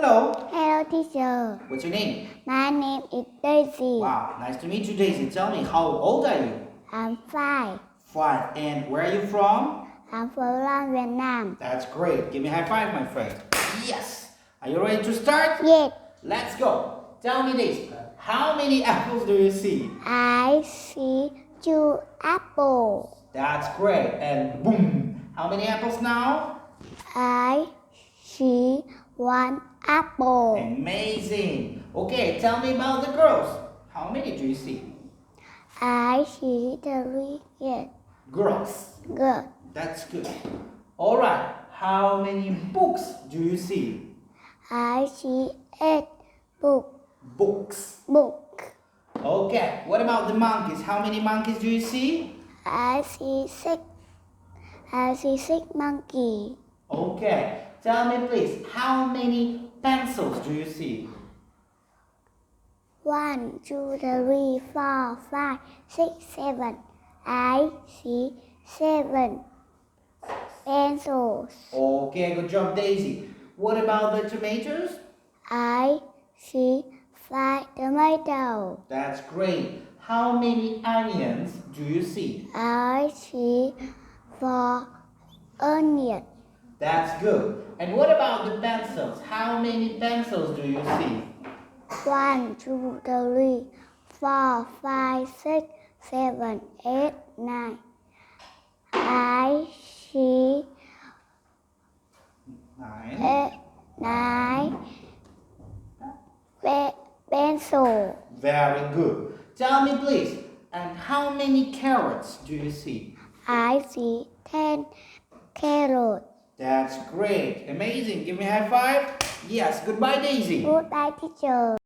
Hello. Hello, teacher. What's your name? My name is Daisy. Wow, nice to meet you, Daisy. Tell me, how old are you? I'm 5. 5. And where are you from? I'm from Vietnam. That's great. Give me a high five, my friend. Yes. Are you ready to start? Yes. Let's go. Tell me, Daisy, how many apples do you see? I see 2 apples. That's great. And boom. How many apples now? I see 1 apple. Amazing. Okay, tell me about the girls. How many do you see? I see 3 Girls. girls. That's good. All right. How many books do you see? I see 8 books. Books. Okay. What about the monkeys? How many monkeys do you see? I see 6. I see 6 monkeys. Okay. Tell me please, how many pencils do you see? 1, 2, 3, 4, 5, 6, 7. I see 7 pencils. Okay, good job, Daisy. What about the tomatoes? I see 5 tomatoes. That's great. How many onions do you see? I see 4 onions. That's good. And what about the pencils? How many pencils do you see? 1, 2, 3, 4, 5, 6, 7, 8, 9. I see 9 pencils. Very good. Tell me please, and how many carrots do you see? I see 10 carrots. That's great. Amazing. Give me a high five. Yes. Goodbye, Daisy. Goodbye, teacher.